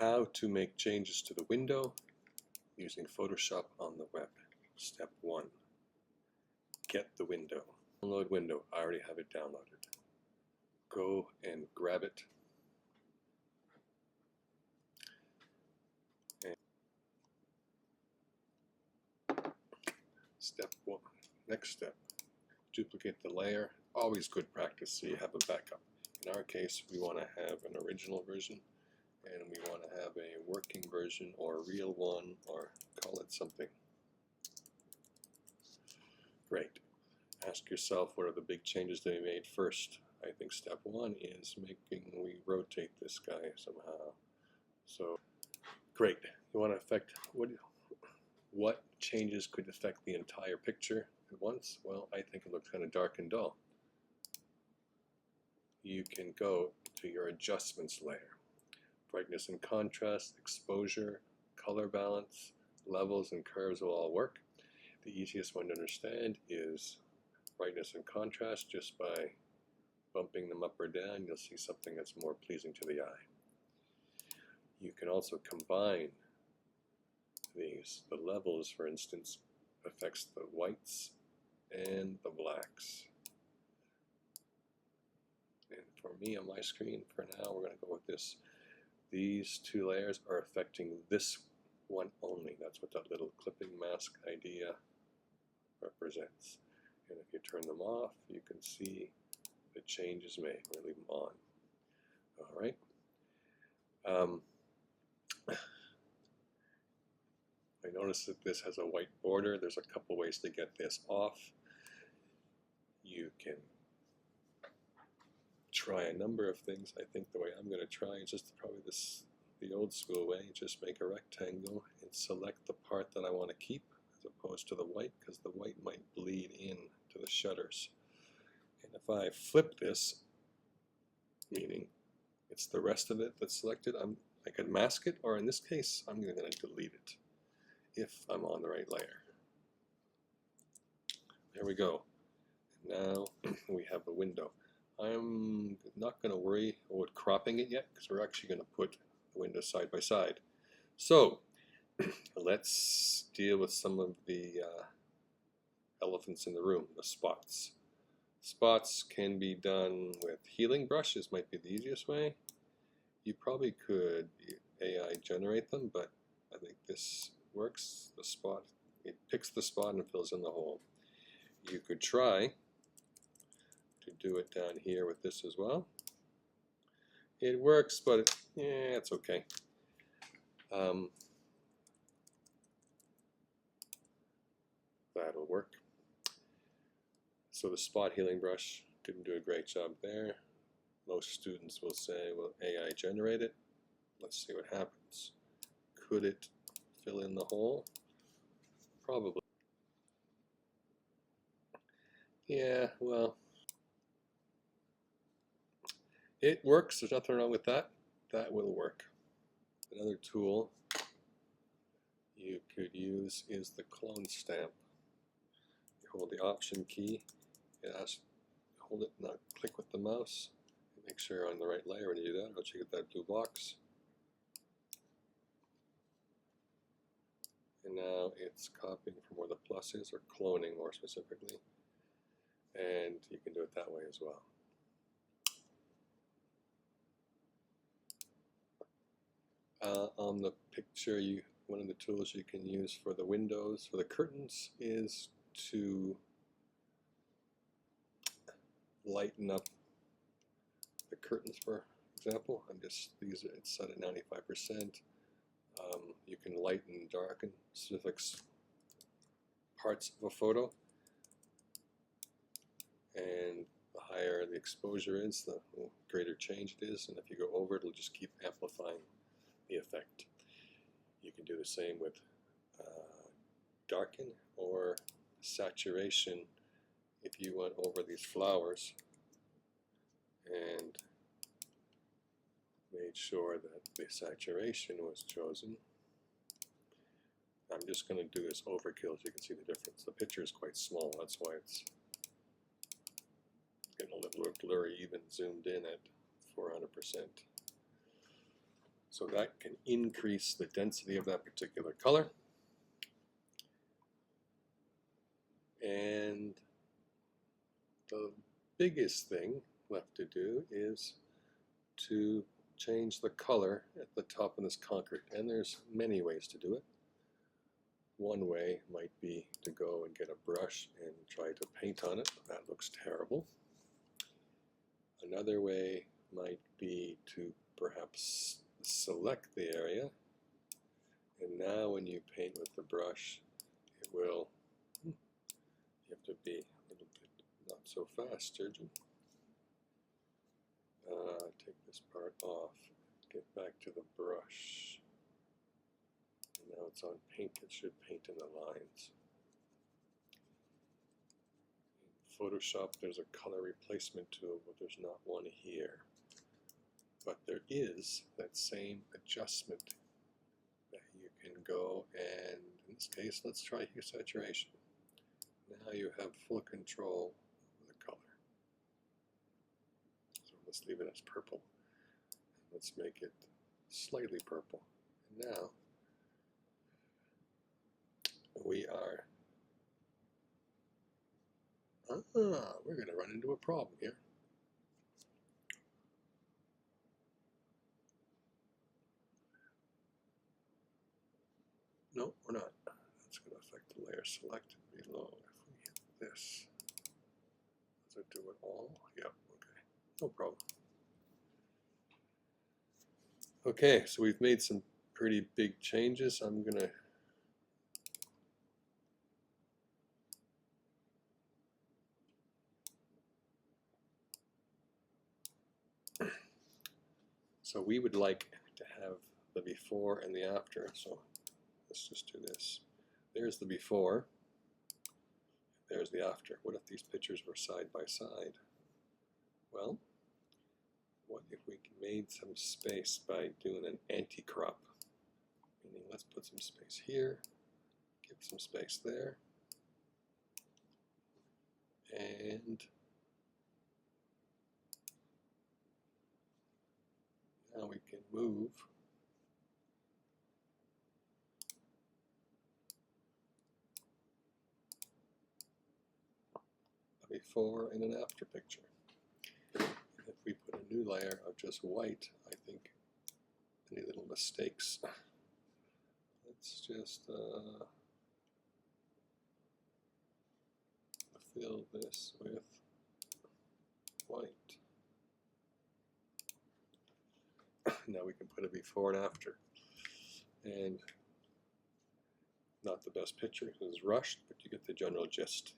How to make changes to the window using Photoshop on the web. Step 1. Get the window. Download window. I already have it downloaded. Go and grab it. And step 1. Next step. Duplicate the layer. Always good practice so you have a backup. In our case, we want to have an original version, and we want to have a working version or a real one, or call it something. Great. Ask yourself, what are the big changes that we made first? I think step 1 is we rotate this guy somehow. So, great. You want to affect, what changes could affect the entire picture at once? Well, I think it looks kind of dark and dull. You can go to your adjustments layer. Brightness and contrast, exposure, color balance, levels and curves will all work. The easiest one to understand is brightness and contrast. Just by bumping them up or down, you'll see something that's more pleasing to the eye. You can also combine these. The levels, for instance, affects the whites and the blacks. And for me on my screen, for now, we're going to go with this. These two layers are affecting this one only. That's what that little clipping mask idea represents. And if you turn them off, you can see the changes made. We'll leave them on. All right. I notice that this has a white border. There's a couple ways to get this off. You can try a number of things. I think the way I'm going to try is just probably the old school way. Just make a rectangle and select the part that I want to keep as opposed to the white, because the white might bleed in to the shutters. And if I flip this, meaning it's the rest of it that's selected, I could mask it, or in this case, I'm going to delete it if I'm on the right layer. There we go. Now we have a window. I'm not going to worry about cropping it yet, because we're actually going to put the windows side by side. So let's deal with some of the elephants in the room, the spots. Spots can be done with healing brushes, might be the easiest way. You probably could AI generate them, but I think this works. The spot, it picks the spot and fills in the hole. You could try to do it down here with this as well. It works, but it's okay. That'll work. So the spot healing brush didn't do a great job there. Most students will say, well, AI generate it. Let's see what happens. Could it fill in the hole? Probably. Yeah, well, it works. There's nothing wrong with that. That will work. Another tool you could use is the clone stamp. You hold the Option key, hold it, now click with the mouse, make sure you're on the right layer when you do that, once you get that blue box. And now it's copying from where the plus is, or cloning more specifically. And you can do it that way as well. On the picture, one of the tools you can use for the windows, for the curtains, is to lighten up the curtains, for example. It's set at 95%. You can lighten and darken specific parts of a photo, and the higher the exposure is, the greater change it is, and if you go over it, it'll just keep amplifying the effect. You can do the same with darken or saturation. If you went over these flowers and made sure that the saturation was chosen, I'm just going to do this overkill so you can see the difference. The picture is quite small, that's why it's getting a little blurry even zoomed in at 400%. So that can increase the density of that particular color. And the biggest thing left to do is to change the color at the top of this concrete. And there's many ways to do it. One way might be to go and get a brush and try to paint on it. That looks terrible. Another way might be to perhaps select the area, and now when you paint with the brush, it will, you have to be a little bit not so fast, surgeon. Take this part off, get back to the brush, and now it's on paint. It should paint in the lines. In Photoshop there's a color replacement tool, but there's not one here. But there is that same adjustment that you can go, and in this case let's try hue saturation. Now you have full control of the color. So let's leave it as purple. Let's make it slightly purple. And now we are, we're going to run into a problem here. No, we're not. That's going to affect the layer selected below. If we hit this, does it do it all? Yep, okay, no problem. Okay, so we've made some pretty big changes. I'm going to so we would like to have the before and the after. So let's just do this. There's the before. There's the after. What if these pictures were side by side? Well, what if we made some space by doing an anti-crop? Meaning, let's put some space here, give some space there, and now we can move a before and an after picture. If we put a new layer of just white, I think any little mistakes. Let's just fill this with white. Now we can put a before and after. And not the best picture because it's rushed, but you get the general gist.